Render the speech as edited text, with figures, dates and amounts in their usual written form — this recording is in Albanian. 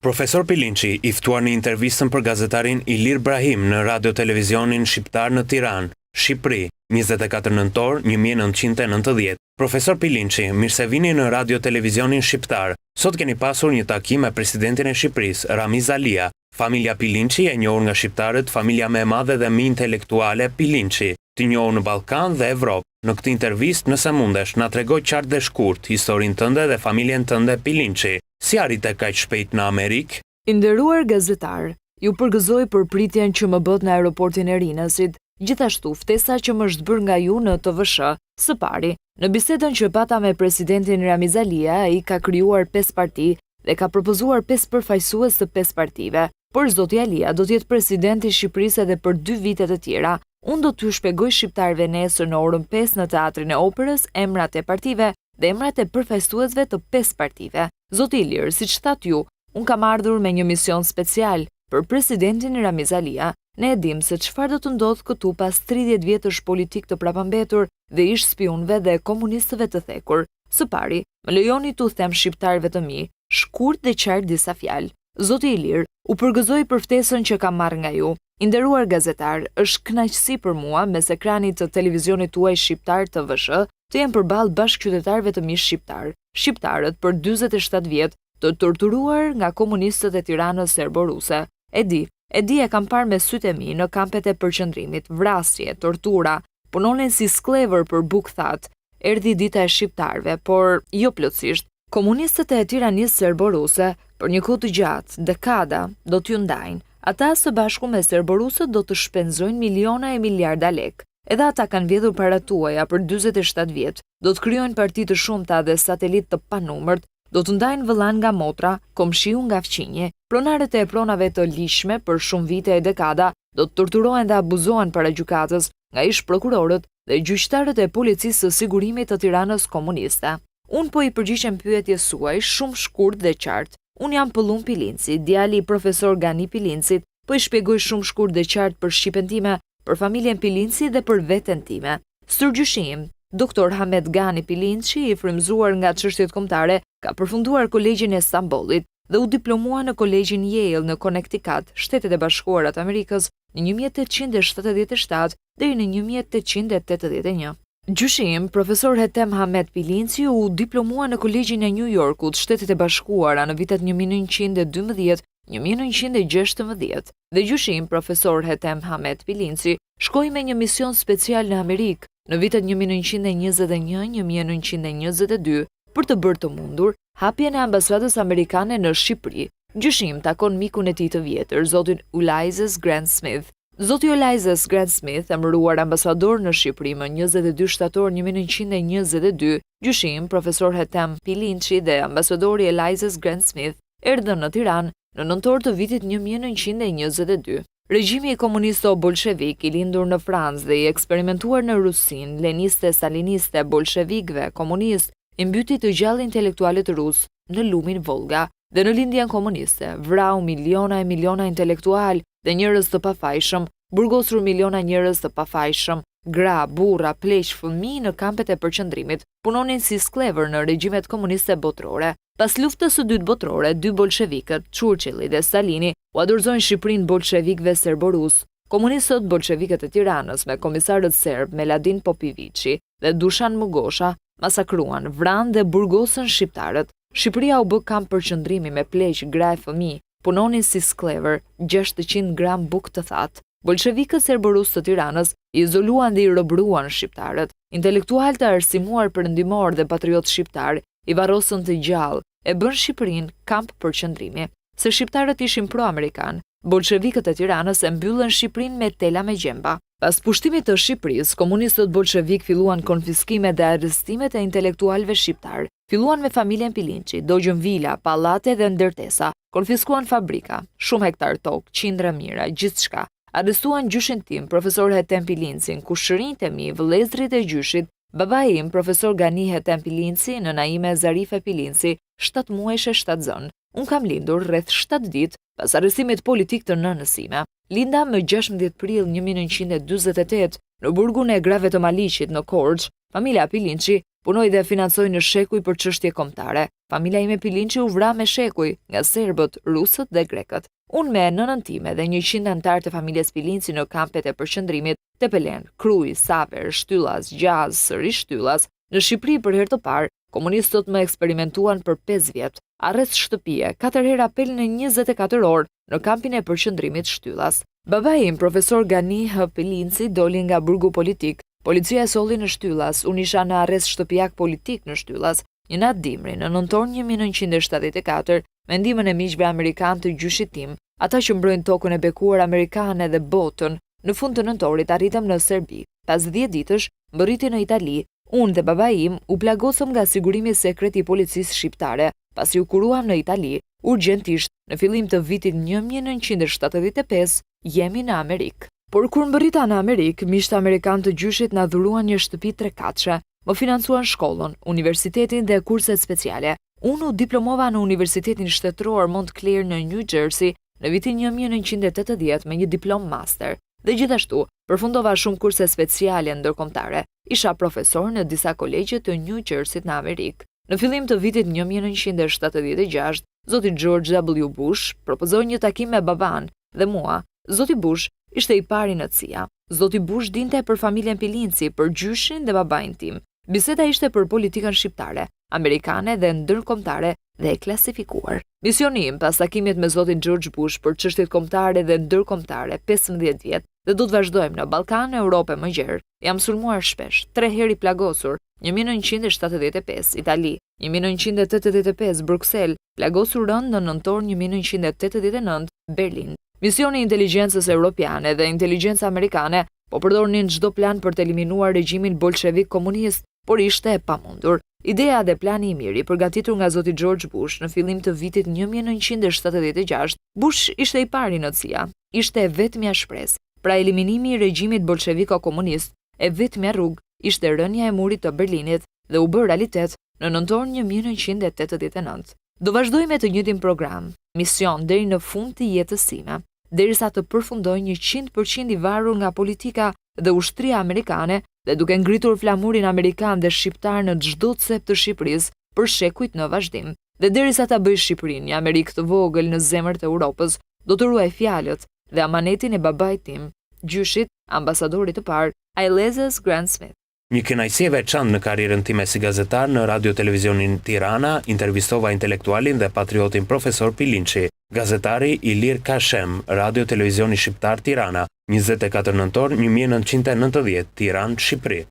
Profesor Pilinçi i ftuar në intervistën për gazetarin Ilir Brahim në Radio Televizionin Shqiptar në Tiranë, Shqipëri, 24 nëntor 1990. Profesor Pilinçi, mirë se vini në Radio Televizionin Shqiptar. Sot keni pasur një takim me presidentin e Shqipërisë, Ramiz Alia. Familja Pilinçi e njohur nga shqiptarët, familja më e madhe dhe më intelektuale Pilinçi, të njohur në Ballkan dhe Evropë. Në këtë intervistë, nëse mundesh, na tregoj qartë dhe shkurt historinë tënde dhe familjen tënde Pilinçi. Si arrite kaq shpejt në Amerikë? I nderuar gazetar, ju përgëzoj për pritjen që më bët në aeroportin e Rinasit, gjithashtu ftesa që më është bërë nga ju në TVSH. Së pari, në bisedën që pata me presidentin Ramiz Alia, ai ka krijuar 5 parti dhe ka propozuar 5 përfaqësues të 5 partive. Por zoti Alia do të jetë presidenti i Shqipërisë edhe për 2 vite të tjera. Unë do t'ju shpjegoj shqiptarëve nesër në orën 5 në Teatrin e Operës emrat e partive dhe emrat e përfaqësuesve të 5 partive. Zoti Ilir, siç thatë ju, unë kam ardhur me një mision special për presidentin Ramiz Alia. Ne e dim se çfarë do të ndodhë këtu pas 30 vjetësh politik të prapambetur dhe ish spionëve dhe komunistëve të thekur. Së pari, më lejoni t'u them shqiptarëve të mi, shkurt dhe qartë disa fjalë. Zoti Ilir, u përgëzoj për ftesën që kam marrë nga ju. I nderuar gazetar, është kënaqësi për mua mes ekranit të televizionit tuaj shqiptar TVSH të jem përballë bashkëqytetarëve të mi shqiptar. Shqiptarët për 47 vjet të torturuar nga komunistët e Tiranës serbo-ruse. E di e kam parë me sytë e mi në kampet e përqendrimit, vrasje, tortura, punonin si sklever për bukë thatë. Erdhi dita e shqiptarëve, por jo plotësisht. Komunistët e Tiranisë serbo-ruse për një kohë të gjatë, dekada, do t'ju ndajnë. Ata së bashku me serborusët do të shpenzojnë miliona e miliarda lek. Edhe ata kanë vjedhur para tuaja për 47 vjet. Do të krijojnë parti të shumta dhe satelit të panumërt, do të ndajnë vëllan nga motra, komshiu nga fqinje, pronarët e pronave të lishme për shumë vite e dekada, do të torturohen dhe abuzohen para gjykatës nga ish prokurorët dhe gjyqtarët e policisë së sigurimit të Tiranës komuniste. Unë po i përgjigjem pyetjes suaj shumë shkurt dhe qartë. Unë jam Pëllum Pilinci, djali i profesor Gani Pilincit, po i shpjegoj shumë shkurt dhe qartë për shqipen time, për familjen Pilinci dhe për veten time. Sturgjyshim, Dr. Hamed Gani Pilinci, i frymëzuar nga çështjet kombëtare, ka përfunduar Kolegjin e Stambollit dhe u diplomua në Kolegjin Yale në Connecticut, Shtetet e Bashkuara të Amerikës, në 1877 deri në 1881. Gjyshim, profesor Hetem Hamed Pilinci u diplomua në Kolegjin e New Yorkut, Shtetet e Bashkuara në vitet 1912-1916 dhe gjyshim, profesor Hetem Hamed Pilinci shkoi me një mision special në Amerikë në vitet 1921-1922 për të bërë të mundur hapjen e ambasadës amerikane në Shqipëri. Gjyshim takon mikun e tij të vjetër, zotin Ulysses Grant Smith. Zoti Ulysses Grant Smith, emëruar ambasador në Shqipëri më 22 shtator 1922, gjyshim, profesor Hetem Pilinci dhe ambasadori Ulysses Grant Smith erdhën në Tiranë në nëntor të vitit 1922. Regjimi i komunisto-bolshevik i lindur në Francë dhe i eksperimentuar në Rusinë, leniste, staliniste, bolshevikëve, komunist, i mbyti të gjallë intelektualet rusë në lumin Volga dhe në lindjen komuniste, vrau miliona e miliona intelektual dhe njerëz të pafajshëm, burgosur miliona njerëz të pafajshëm, gra, burra, pleq, fëmijë në kampet e përqendrimit, punonin si sklever në regjimet komuniste botërore. Pas luftës së dytë botërore, dy bolshevikët, Churchilli dhe Stalini, u adhurzojnë Shqipërinë bolshevikëve serbo-rus. Komunistët bolshevikët e Tiranës me komisarët serb Meladin Popivici dhe Dušan Mugosha masakruan, vranë dhe burgosën shqiptarët. Shqipëria u bë kamp përqendrimi me pleq, gra e fëmijë, punonin si sklever, 600 gram bukë të thatë. Bolshevikët serborus të Tiranës i izoluan dhe i robëruan shqiptarët. Intelektual të arsimuar perëndimor dhe patriot shqiptar i varrosën të gjallë, e bën Shqipërinë kamp përqendrimi. Se shqiptarët ishin pro-amerikan, bolshevikët e Tiranës e mbyllën Shqipërinë me tela me gjemba. Pas pushtimit të Shqipërisë, komunistët bolshevik filluan konfiskimet dhe arrestimet e intelektualëve shqiptar. Filluan me familjen Pilinci, dogjën vila, pallate dhe ndërtesa, konfiskuan fabrika, shumë hektar tokë, qindra mira, gjithçka. Arrestuan gjyshin tim, profesor Hetem Pilincin, kushërinjtë e mi, vëllezërit e gjyshit, babai im, profesor Gani Hetem Pilinci, nëna ime Zarife Pilinci, 7 muajshe 7 zënë. Unë kam lindur rreth 7 ditë pas arrestimit politik të nënës sime. Linda më 16 prill 1948 në burgun e grave të Maliqit në Korçë, Familja Pilinçi punoi dhe financoi në shekuj për çështje kombëtare. Familja ime Pilinçi u vra me shekuj nga serbët, rusët dhe grekët. Unë me nënën time dhe 100 anëtar të familjes Pilinçi në kampet e përqendrimit Tepelen, Kruj, Saper, Shtyllas, Gjaz, sërish Shtyllas. Në Shqipëri për herë të parë, komunistët më eksperimentuan për 5 vjet. Arrest shtëpie, 4 herë apel në 24 orë në kampin e përqendrimit Shtyllas. Babai im, profesor Gani H. Pilinçi, doli nga burgu politik. Policia e solli në Shtyllas, unë isha në arrest shtëpiak politik në Shtyllas. Një natë dimri, në nëntor 1974, me ndihmën e miqve amerikan të gjyshit tim, ata që mbrojnë tokën e bekuar amerikane dhe botën, në fund të nëntorit arritëm në Serbi. Pas 10 ditësh, mbërriti në Itali. Unë dhe babai im u plagosëm nga sigurimi sekret i policisë shqiptare, pasi u kuruam në Itali, urgjentisht, në fillim të vitit 1975, jemi në Amerikë. Por kur mbërrita në Amerikë, miqtë amerikan të gjyshit na dhuruan një shtëpi 3 katëshe, më financuan shkollën, universitetin dhe kurset speciale. Unë u diplomova në Universitetin Shtetëror Montclair në New Jersey në vitin 1980 me një diplom master. Dhe gjithashtu, përfundova shumë kurse speciale ndërkombëtare. Isha profesor në disa kolegje të New Jersey në Amerikë. Në fillim të vitit 1976, zoti George W. Bush propozoi një takim me baban dhe mua. Zoti Bush ishte i pari në CIA. Zoti Bush dinte për familjen Pilinçi, për gjyshin dhe babain tim. Biseda ishte për politikën shqiptare, amerikane dhe ndërkombëtare dhe e klasifikuar. Misioni im pas takimit me zotin George Bush për çështjet kombëtare dhe ndërkombëtare 15 vjet dhe do të vazhdojmë në Ballkan, Europë më gjerë. Jam sulmuar shpesh, 3 herë i plagosur, 1975 Itali, 1985 Bruxelles, plagosur rënd në nëntor 1989 Berlin. Misioni i inteligjencës europiane dhe inteligjenca amerikane po përdornin çdo plan për të eliminuar regjimin bolshevik komunist, por ishte e pamundur. Ideja dhe plani i mirë i përgatitur nga zoti George Bush në fillim të vitit 1976, Bush ishte i pari në CIA. Ishte e vetmja shpresë. Pra eliminimi i regjimit bolsheviko-komunist, e vetmja rrugë ishte rënja e murit të Berlinit dhe u bë realitet në nëntor 1989. Do vazhdoj me të njëjtin program, mision deri në fund të jetës time, derisa të përfundoj 100% i varur nga politika dhe ushtria amerikane dhe duke ngritur flamurin amerikan dhe shqiptar në çdo cep të Shqipërisë për shekujt në vazhdim. Dhe derisa ta bëj Shqipërinë një Amerikë të vogël në zemër të Europës, do të ruaj fjalët dhe amanetin e babait tim, gjyshit, ambasadorit të parë, Ailezes Grant Smith. Një kënaqësi e veçantë në karrierën time si gazetar në Radio Televizionin Tirana, intervistova intelektualin dhe patriotin profesor Pilinçi, gazetari Ilir Kashem, Radio Televizioni Shqiptar Tirana, 24 nëntor 1990, Tiranë, Shqipëri.